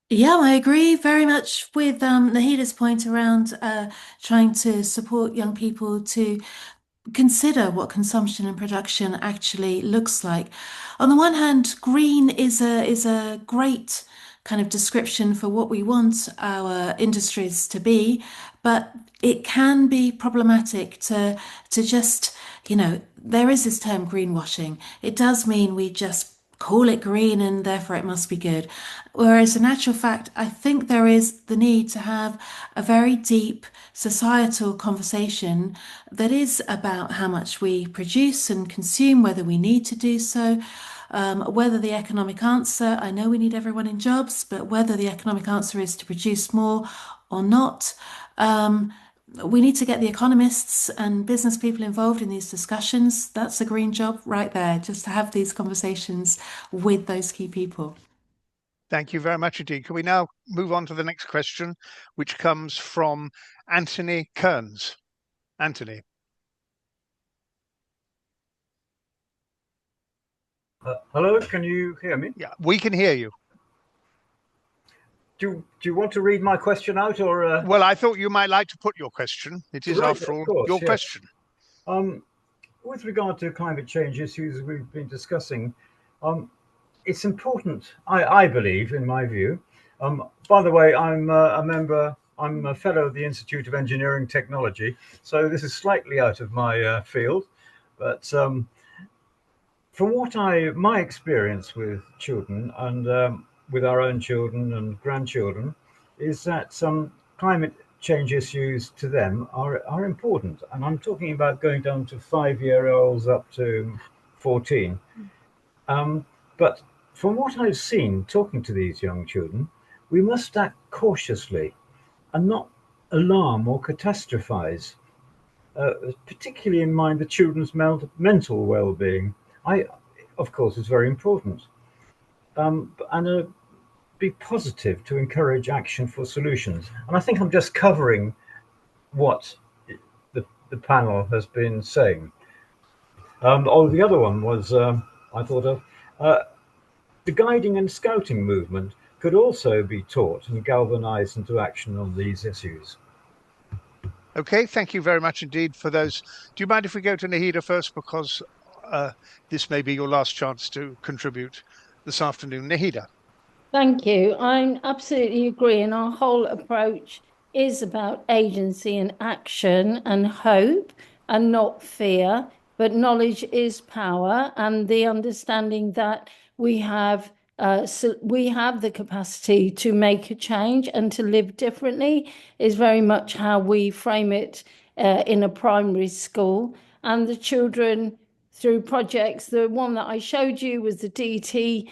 Yeah, I agree very much with Nahida's point around trying to support young people to consider what consumption and production actually looks like. On the one hand, green is a great kind of description for what we want our industries to be, but it can be problematic to just, there is this term greenwashing. It does mean we just call it green and therefore it must be good. Whereas in actual fact, I think there is the need to have a very deep societal conversation that is about how much we produce and consume, whether we need to do so, whether the economic answer, I know we need everyone in jobs, but whether the economic answer is to produce more or not. We need to get the economists and business people involved in these discussions. That's a green job right there, just to have these conversations with those key people. Thank you very much indeed. Can we now move on to the next question, which comes from Anthony Kearns? Anthony. Hello, can you hear me? Yeah, we can hear you. Do you want to read my question out, or? Well, I thought you might like to put your question. It is, Right, after of all, course, your yes. question. With regard to climate change issues we've been discussing, it's important, I believe, in my view. By the way, I'm a fellow of the Institute of Engineering Technology, so this is slightly out of my field, but from my experience with children and with our own children and grandchildren, is that some climate change issues to them are important. And I'm talking about going down to 5-year-olds up to 14. But from what I've seen talking to these young children, we must act cautiously and not alarm or catastrophize, particularly in mind the children's mental well-being. Of course, is very important. And be positive to encourage action for solutions. And I think I'm just covering what the panel has been saying. The other one was I thought of the guiding and scouting movement could also be taught and galvanized into action on these issues. Okay, thank you very much indeed for those. Do you mind if we go to Nahida first, because this may be your last chance to contribute this afternoon? Nahida. Thank you. I absolutely agree. And our whole approach is about agency and action and hope and not fear. But knowledge is power, and the understanding that we have the capacity to make a change and to live differently is very much how we frame it in a primary school. And the children, through projects, the one that I showed you was the DT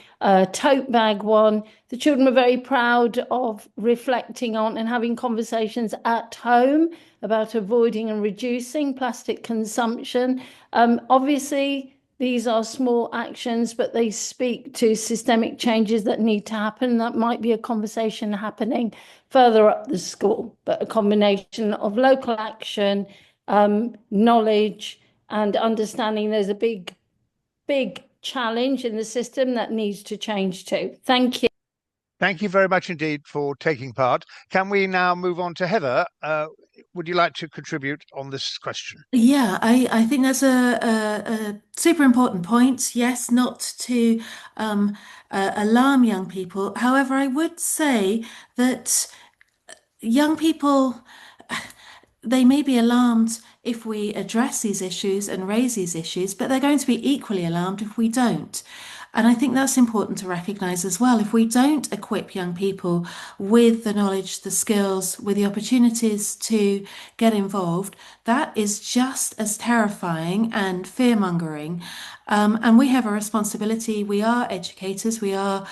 tote bag one. The children were very proud of reflecting on and having conversations at home about avoiding and reducing plastic consumption. Obviously, these are small actions, but they speak to systemic changes that need to happen. That might be a conversation happening further up the school, but a combination of local action, knowledge, and understanding there's a big challenge in the system that needs to change too. Thank you. Thank you very much indeed for taking part. Can we now move on to Heather? Would you like to contribute on this question? Yeah, I think that's a super important point. Yes, not to alarm young people. However, I would say that young people, they may be alarmed if we address these issues and raise these issues, but they're going to be equally alarmed if we don't. And I think that's important to recognise as well. If we don't equip young people with the knowledge, the skills, with the opportunities to get involved, that is just as terrifying and fear-mongering. And we have a responsibility. We are educators. We are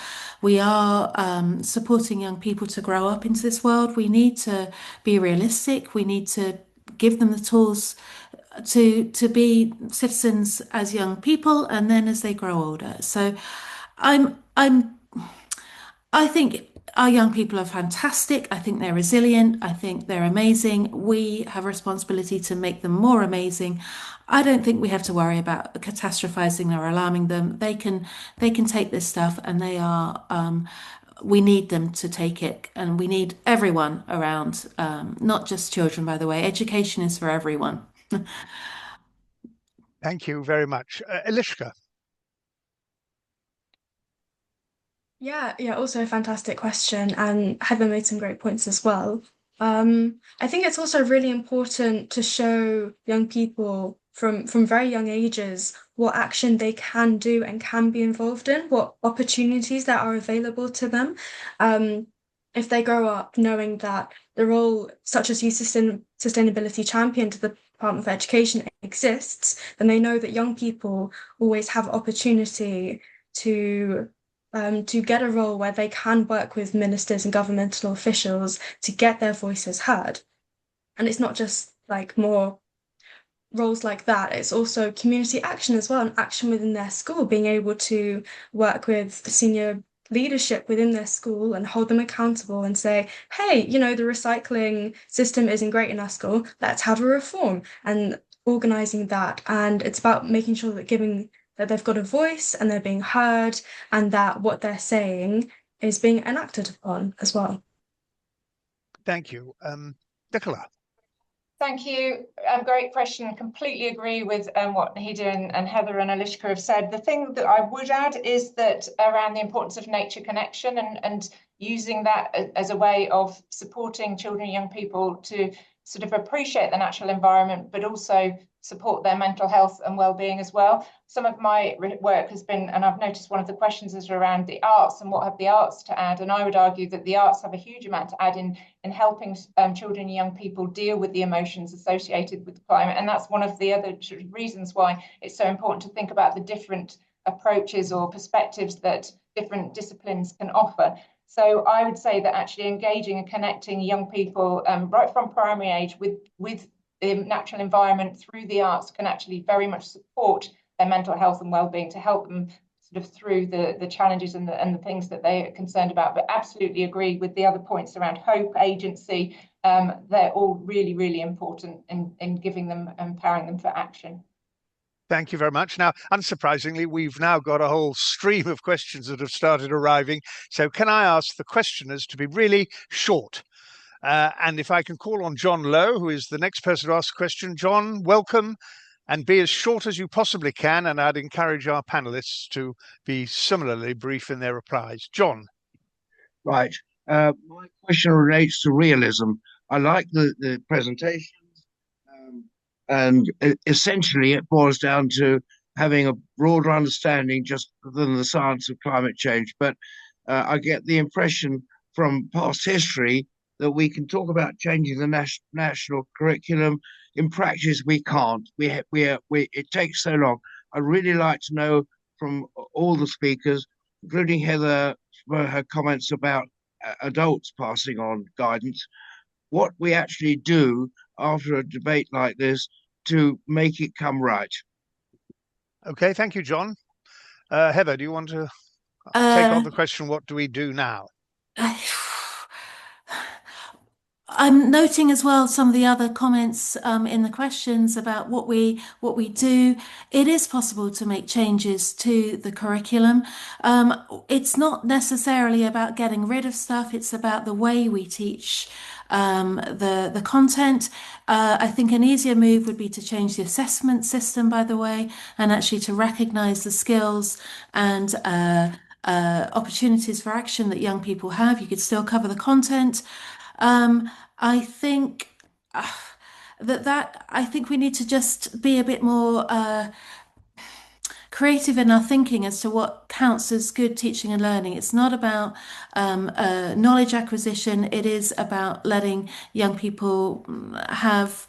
supporting young people to grow up into this world. We need to be realistic. We need to give them the tools to be citizens as young people and then as they grow older. So I think our young people are fantastic. I think they're resilient. I think they're amazing. We have a responsibility to make them more amazing. I don't think we have to worry about catastrophizing or alarming them. They can take this stuff, and we need them to take it, and we need everyone around, not just children, by the way. Education is for everyone. Thank you very much. Eliska. Yeah, also a fantastic question, and Heather made some great points as well. I think it's also really important to show young people from very young ages what action they can do and can be involved in, what opportunities that are available to them. If they grow up knowing that the role, such as youth sustainability champion to the Department of Education, exists, then they know that young people always have opportunity to get a role where they can work with ministers and governmental officials to get their voices heard. And it's not just like more roles like that, it's also community action as well, and action within their school, being able to work with senior leadership within their school and hold them accountable and say, hey, the recycling system isn't great in our school, let's have a reform, and organizing that. And it's about making sure that giving that they've got a voice and they're being heard, and that what they're saying is being enacted upon as well. Thank you. Nicola. Thank you. Great question. Completely agree with what Nahida and Heather and Alishka have said. The thing that I would add is that around the importance of nature connection and using that as a way of supporting children and young people to sort of appreciate the natural environment, but also support their mental health and well-being as well. Some of my work has been, and I've noticed one of the questions is around the arts and what have the arts to add. And I would argue that the arts have a huge amount to add in helping children and young people deal with the emotions associated with the climate. And that's one of the other sort of reasons why it's so important to think about the different approaches or perspectives that different disciplines can offer. So I would say that actually engaging and connecting young people right from primary age with the natural environment through the arts can actually very much support their mental health and well-being to help them sort of through the challenges and the things that they are concerned about. But absolutely agree with the other points around hope, agency. They're all really, really important in giving them, empowering them for action. Thank you very much. Now, unsurprisingly, we've now got a whole stream of questions that have started arriving. So can I ask the questioners to be really short? And if I can call on John Lowe, who is the next person to ask a question. John, welcome, and be as short as you possibly can. And I'd encourage our panelists to be similarly brief in their replies. John. Right. My question relates to realism. I like the presentations, and essentially it boils down to having a broader understanding just than the science of climate change. But I get the impression from past history that we can talk about changing the national curriculum. In practice, we can't. It takes so long. I'd really like to know from all the speakers, including Heather, her comments about adults passing on guidance, what we actually do after a debate like this to make it come right. Okay, thank you, John. Heather, do you want to take on the question, what do we do now? I'm noting as well some of the other comments in the questions about what we do. It is possible to make changes to the curriculum. It's not necessarily about getting rid of stuff. It's about the way we teach the content. I think an easier move would be to change the assessment system, by the way, and actually to recognise the skills and opportunities for action that young people have. You could still cover the content. I think I think we need to just be a bit more creative in our thinking as to what counts as good teaching and learning. It's not about knowledge acquisition. It is about letting young people have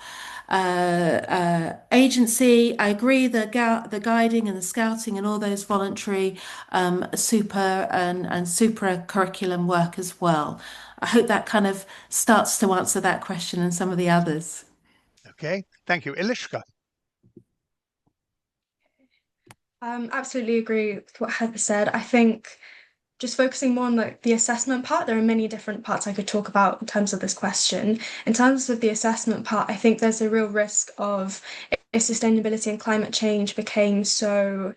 agency. I agree, the guiding and the scouting and all those voluntary super and supra curriculum work as well. I hope that kind of starts to answer that question and some of the others. Okay, thank you. Ilishka. Absolutely agree with what Heather said. I think just focusing more on the assessment part, there are many different parts I could talk about in terms of this question. In terms of the assessment part, I think there's a real risk of if sustainability and climate change became so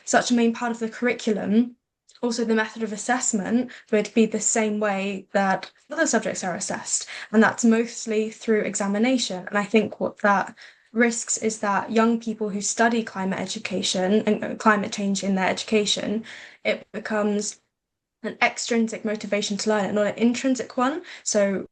such a main part of the curriculum, also the method of assessment would be the same way that other subjects are assessed, and that's mostly through examination. And I think what that risks is that young people who study climate education and climate change in their education, it becomes an extrinsic motivation to learn it, not an intrinsic one. So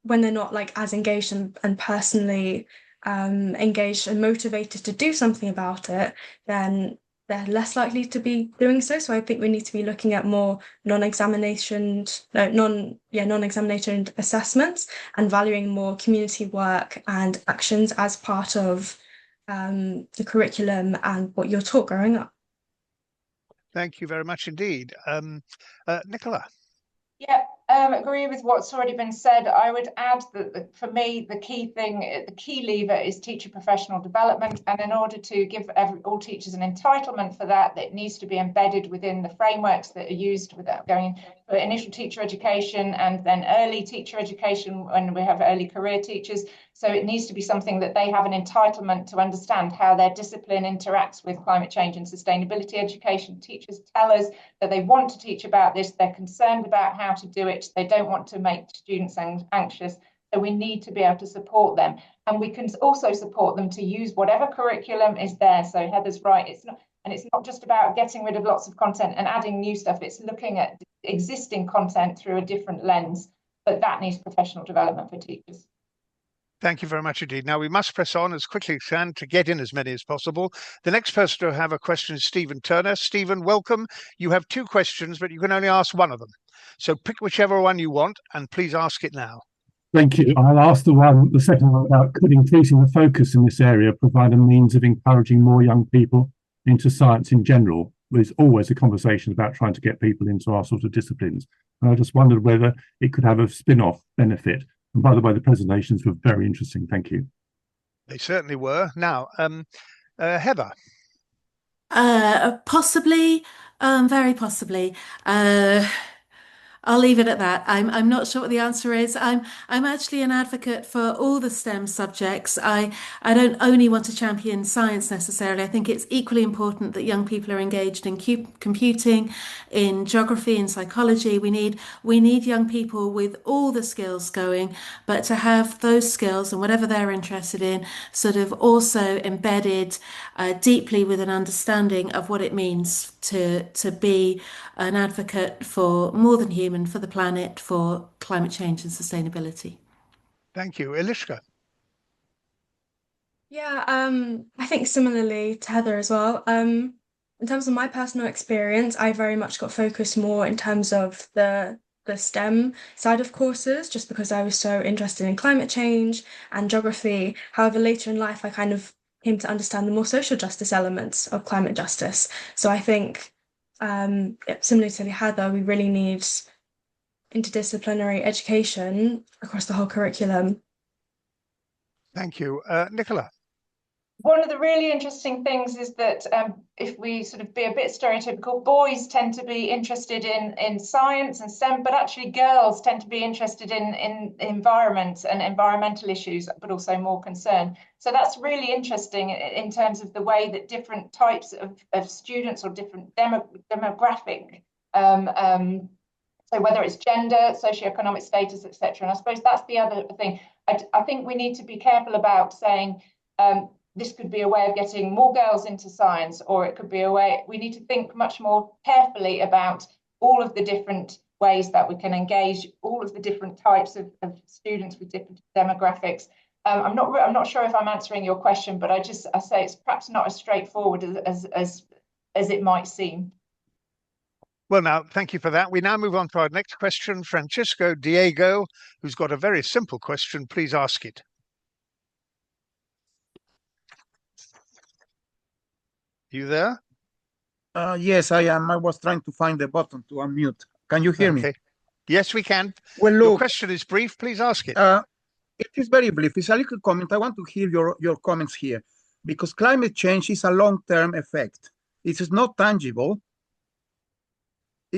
when they're not like as engaged and personally engaged and motivated to do something about it, then they're less likely to be doing so. So I think we need to be looking at more non-examination assessments and valuing more community work and actions as part of the curriculum and what you're taught growing up. Thank you very much indeed. Nicola. Yeah, agree with what's already been said. I would add that for me, the key lever is teacher professional development. And in order to give all teachers an entitlement for that, it needs to be embedded within the frameworks that are used without going for initial teacher education and then early teacher education when we have early career teachers. So it needs to be something that they have an entitlement to understand how their discipline interacts with climate change and sustainability education. Teachers tell us that they want to teach about this. They're concerned about how to do it. They don't want to make students anxious. So we need to be able to support them. And we can also support them to use whatever curriculum is there. So Heather's right. It's not just about getting rid of lots of content and adding new stuff. It's looking at existing content through a different lens. But that needs professional development for teachers. Thank you very much indeed. Now we must press on as quickly as we can to get in as many as possible. The next person to have a question is Stephen Turner. Stephen, welcome. You have 2 questions, but you can only ask one of them. So pick whichever one you want and please ask it now. Thank you. I'll ask the second one about could increasing the focus in this area provide a means of encouraging more young people into science in general? There's always a conversation about trying to get people into our sort of disciplines. And I just wondered whether it could have a spin-off benefit. And by the way, the presentations were very interesting. Thank you. They certainly were. Now, Heather. Possibly, very possibly. I'll leave it at that. I'm not sure what the answer is. I'm actually an advocate for all the STEM subjects. I don't only want to champion science necessarily. I think it's equally important that young people are engaged in computing, in geography, in psychology. We need young people with all the skills going, but to have those skills and whatever they're interested in sort of also embedded deeply with an understanding of what it means to be an advocate for more than human, for the planet, for climate change and sustainability. Thank you. Eliska. Yeah, I think similarly to Heather as well. In terms of my personal experience, I very much got focused more in terms of the STEM side of courses, just because I was so interested in climate change and geography. However, later in life, I kind of came to understand the more social justice elements of climate justice. So I think, similarly to Heather, we really need interdisciplinary education across the whole curriculum. Thank you. Nicola. One of the really interesting things is that if we sort of be a bit stereotypical, boys tend to be interested in science and STEM, but actually girls tend to be interested in environment and environmental issues, but also more concerned. So that's really interesting in terms of the way that different types of students or different demographic, so whether it's gender, socioeconomic status, etc. And I suppose that's the other thing. I think we need to be careful about saying, this could be a way of getting more girls into science, or it could be a way, we need to think much more carefully about all of the different ways that we can engage all of the different types of students with different demographics. I'm not sure if I'm answering your question, but I say it's perhaps not as straightforward as it might seem. Well, now, thank you for that. We now move on to our next question. Francisco Diego, who's got a very simple question. Please ask it. You there? Yes, I am. I was trying to find the button to unmute. Can you hear me? Yes, we can. Well, look, your question is brief. Please ask it. It is very brief. It's a little comment. I want to hear your comments here, because climate change is a long-term effect. It is not tangible.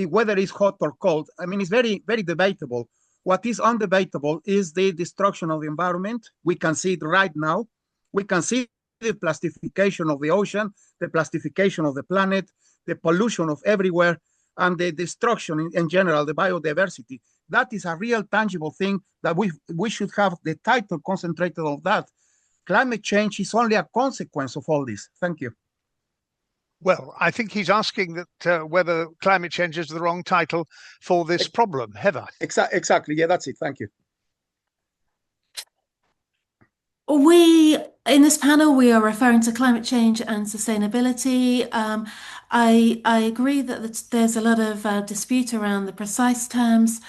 Whether it's hot or cold, I mean, it's very, very debatable. What is undebatable is the destruction of the environment. We can see it right now. We can see the plastification of the ocean, the plastification of the planet, the pollution of everywhere, and the destruction in general, the biodiversity. That is a real tangible thing that we should have the title concentrated on that. Climate change is only a consequence of all this. Thank you. Well, I think he's asking that whether climate change is the wrong title for this problem. Heather. Exactly. Yeah, that's it. Thank you. In this panel, we are referring to climate change and sustainability. I agree that there's a lot of dispute around the precise terms.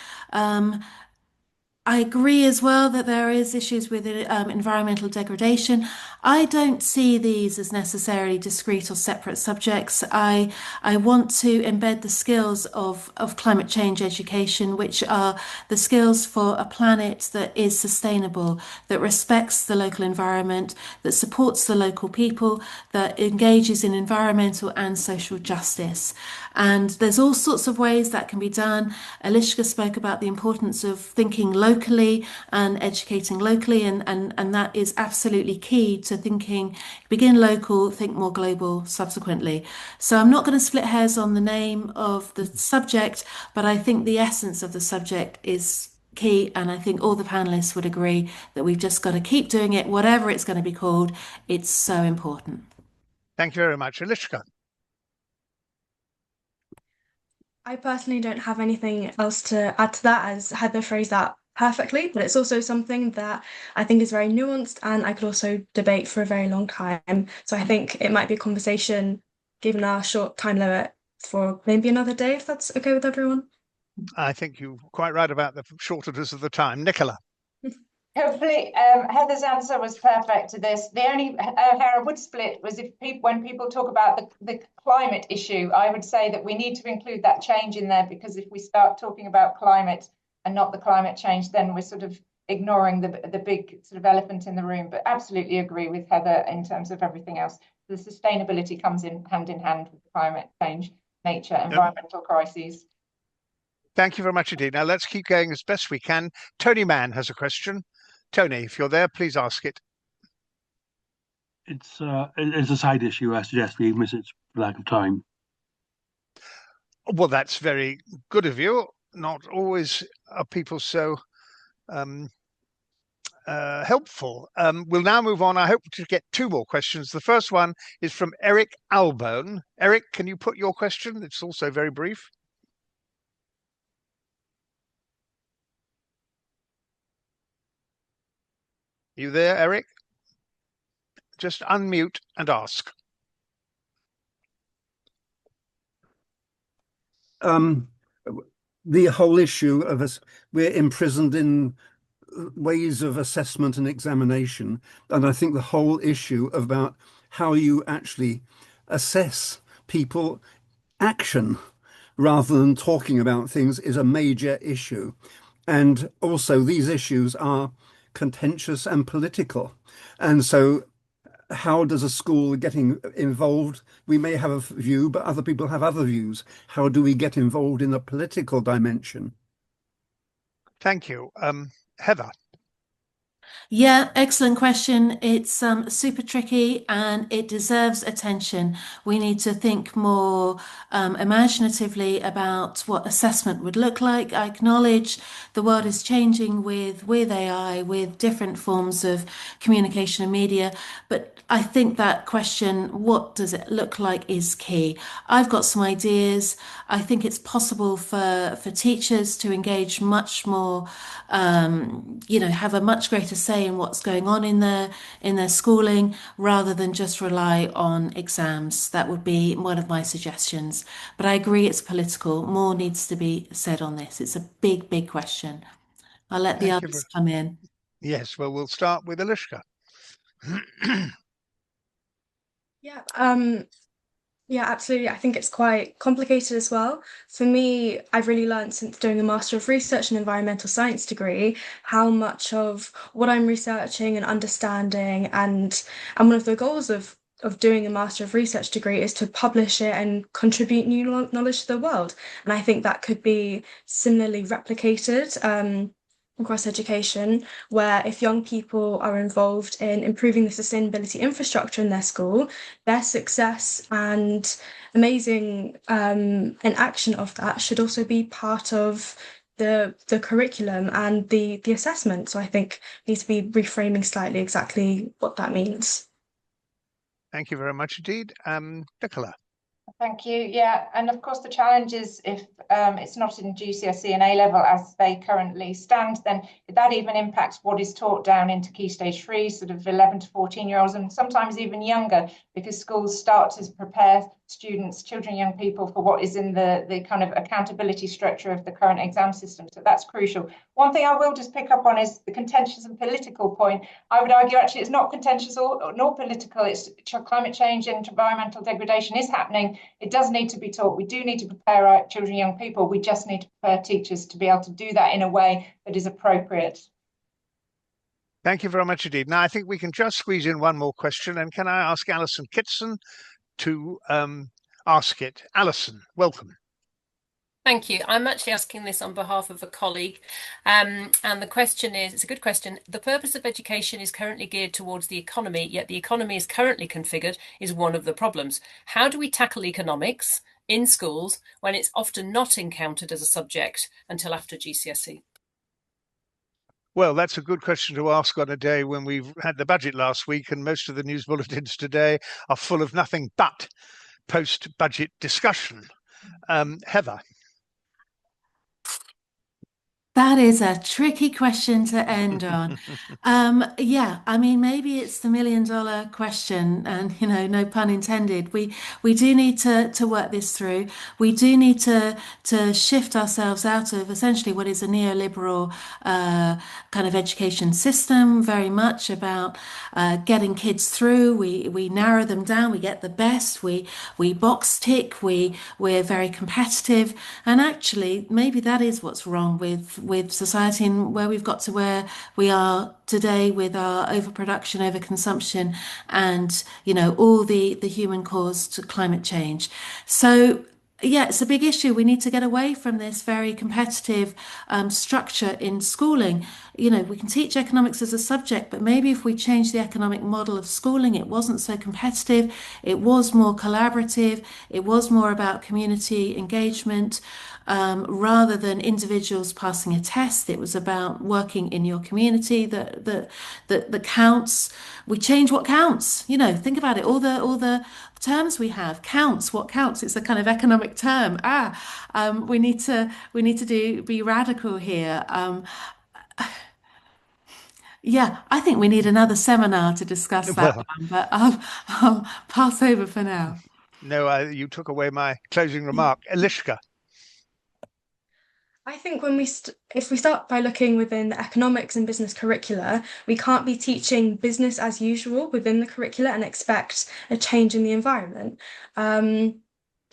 I agree as well that there is issues with environmental degradation. I don't see these as necessarily discrete or separate subjects. I want to embed the skills of climate change education, which are the skills for a planet that is sustainable, that respects the local environment, that supports the local people, that engages in environmental and social justice. And there's all sorts of ways that can be done. Eliska spoke about the importance of thinking locally locally and educating locally, and that is absolutely key to thinking, begin local, think more global subsequently. So I'm not going to split hairs on the name of the subject, but I think the essence of the subject is key, and I think all the panelists would agree that we've just got to keep doing it, whatever it's going to be called. It's so important. Thank you very much. Alishka. I personally don't have anything else to add to that, as Heather phrased that perfectly, but it's also something that I think is very nuanced and I could also debate for a very long time. So I think it might be a conversation, given our short time limit, for maybe another day, if that's okay with everyone. I think you're quite right about the shortness of the time. Nicola. Hopefully, Heather's answer was perfect to this. The only hair I would split was if when people talk about the climate issue, I would say that we need to include that change in there, because if we start talking about climate and not the climate change, then we're sort of ignoring the big sort of elephant in the room. But absolutely agree with Heather in terms of everything else. The sustainability comes in hand with climate change, nature, environmental crises. Thank you very much indeed. Now let's keep going as best we can. Tony Mann has a question. Tony, if you're there, please ask it. It's a side issue. I suggest we miss it for lack of time. Well, that's very good of you. Not always are people so helpful. We'll now move on. I hope to get two more questions. The first one is from Eric Albone. Eric, can you put your question? It's also very brief. You there, Eric? Just unmute and ask. The whole issue of us, we're imprisoned in ways of assessment and examination. And I think the whole issue about how you actually assess people action rather than talking about things is a major issue. And also these issues are contentious and political. And so how does a school getting involved? We may have a view, but other people have other views. How do we get involved in the political dimension? Thank you. Heather. Yeah, excellent question. It's super tricky and it deserves attention. We need to think more imaginatively about what assessment would look like. I acknowledge the world is changing with AI, with different forms of communication and media, but I think that question, what does it look like, is key. I've got some ideas. I think it's possible for teachers to engage much more, have a much greater say in what's going on in their schooling, rather than just rely on exams. That would be one of my suggestions. But I agree it's political. More needs to be said on this. It's a big, big question. I'll let the others come in. Yes, well, we'll start with Alishka. Yeah, absolutely. I think it's quite complicated as well. For me, I've really learned since doing a Master of Research and Environmental Science degree how much of what I'm researching and understanding, and one of the goals of doing a Master of Research degree is to publish it and contribute new knowledge to the world. And I think that could be similarly replicated across education, where if young people are involved in improving the sustainability infrastructure in their school, their success and amazing enaction of that should also be part of the curriculum and the assessment. So I think we need to be reframing slightly exactly what that means. Thank you very much indeed. Nicola. Thank you. Yeah, and of course the challenge is if it's not in GCSE and A-level as they currently stand, then that even impacts what is taught down into Key Stage 3, sort of 11 to 14-year-olds, and sometimes even younger, because schools start to prepare students, children, young people for what is in the kind of accountability structure of the current exam system. So that's crucial. One thing I will just pick up on is the contentious and political point. I would argue actually it's not contentious nor political. It's climate change and environmental degradation is happening. It does need to be taught. We do need to prepare our children, young people. We just need to prepare teachers to be able to do that in a way that is appropriate. Thank you very much indeed. Now, I think we can just squeeze in one more question. And can I ask Alison Kitson to ask it? Alison, welcome. Thank you. I'm actually asking this on behalf of a colleague. And the question is, it's a good question. The purpose of education is currently geared towards the economy, yet the economy is currently configured is one of the problems. How do we tackle economics in schools when it's often not encountered as a subject until after GCSE? Well, that's a good question to ask on a day when we've had the budget last week and most of the news bulletins today are full of nothing but post-budget discussion. Heather. That is a tricky question to end on. Yeah, I mean, maybe it's the $1 million question, and no pun intended. We do need to work this through. We do need to shift ourselves out of essentially what is a neoliberal kind of education system, very much about getting kids through. We narrow them down. We get the best. We box tick. We're very competitive, and actually, maybe that is what's wrong with society and where we've got to where we are today with our overproduction, overconsumption, and all the human caused climate change. So yeah, it's a big issue. We need to get away from this very competitive structure in schooling. We can teach economics as a subject, but maybe if we change the economic model of schooling, it wasn't so competitive, it was more collaborative, it was more about community engagement. Rather than individuals passing a test, it was about working in your community that counts. We change what counts. Think about it. All the terms we have counts. What counts? It's a kind of economic term. We need to be radical here. Yeah, I think we need another seminar to discuss that one, but I'll pass over for now. No, you took away my closing remark. Eliska. I think if we start by looking within the economics and business curricula, we can't be teaching business as usual within the curricula and expect a change in the environment. One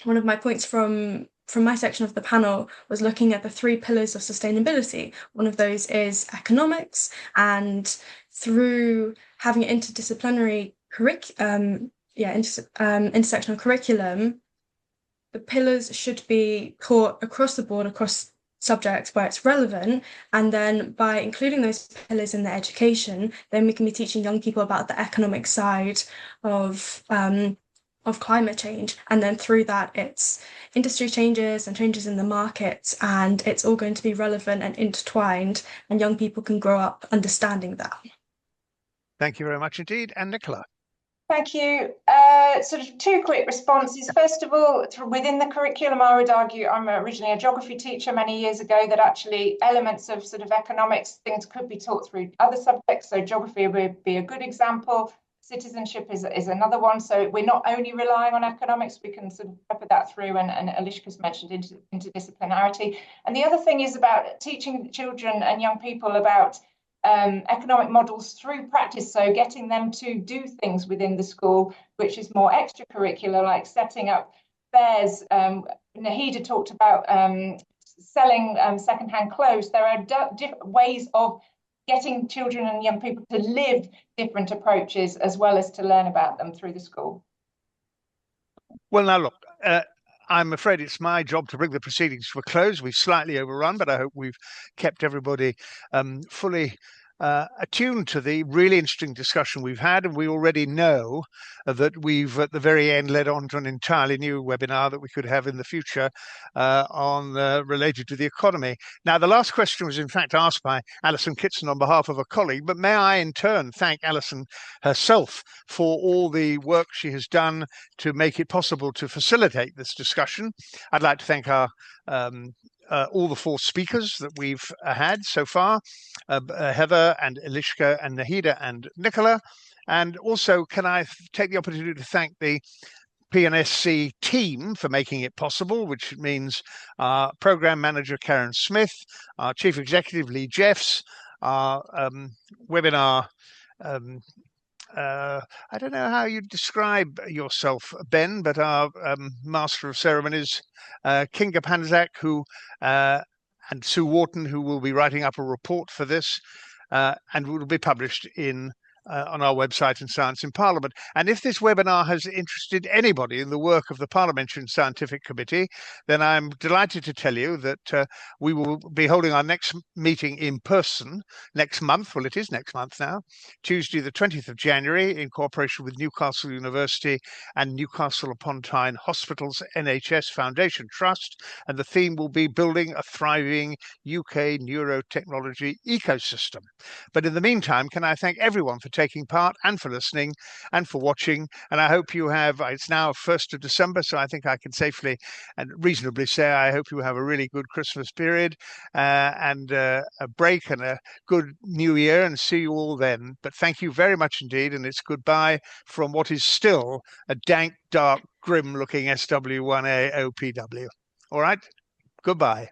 of my points from my section of the panel was looking at the 3 pillars of sustainability. One of those is economics, and through having an interdisciplinary intersectional curriculum, the pillars should be taught across the board, across subjects where it's relevant, and then by including those pillars in the education, then we can be teaching young people about the economic side of climate change, and then through that it's industry changes and changes in the market, and it's all going to be relevant and intertwined, and young people can grow up understanding that. Thank you very much indeed. And Nicola. Thank you. Sort of 2 quick responses. First of all, within the curriculum, I would argue, I'm originally a geography teacher many years ago, that actually elements of sort of economics things could be taught through other subjects. So geography would be a good example. Citizenship is another one. So we're not only relying on economics, we can sort of pepper that through, and Alishka's mentioned interdisciplinarity. And the other thing is about teaching children and young people about economic models through practice, so getting them to do things within the school which is more extracurricular, like setting up fairs. Nahida talked about selling secondhand clothes. There are different ways of getting children and young people to live different approaches as well as to learn about them through the school. Well, now look, I'm afraid it's my job to bring the proceedings to a close. We've slightly overrun, but I hope we've kept everybody fully attuned to the really interesting discussion we've had. And we already know that we've at the very end led on to an entirely new webinar that we could have in the future related to the economy. Now, the last question was in fact asked by Alison Kitson on behalf of a colleague, but may I in turn thank Alison herself for all the work she has done to make it possible to facilitate this discussion. I'd like to thank our all the 4 speakers that we've had so far, Heather and Eliska and Nahida and Nicola. And also, can I take the opportunity to thank the PNSC team for making it possible, which means our program manager, Karen Smith, our chief executive, Lee Jeffs, our webinar I don't know how you describe yourself, Ben, but our Master of Ceremonies, Kinga Panzak, and Sue Wharton, who will be writing up a report for this, and will be published in on our website and Science in Parliament. And if this webinar has interested anybody in the work of the Parliamentary and Scientific Committee, then I'm delighted to tell you that we will be holding our next meeting in person next month. Well, it is next month now, Tuesday the 20th of January, in cooperation with Newcastle University and Newcastle upon Tyne Hospitals NHS Foundation Trust. And the theme will be building a thriving UK neurotechnology ecosystem. But in the meantime, can I thank everyone for taking part and for listening and for watching. And I hope you have, it's now 1st of December, so I think I can safely and reasonably say I hope you have a really good Christmas period and a break and a good New Year, and see you all then. But thank you very much indeed, and it's goodbye from what is still a dank, dark, grim looking SW1A OPW. All right, goodbye.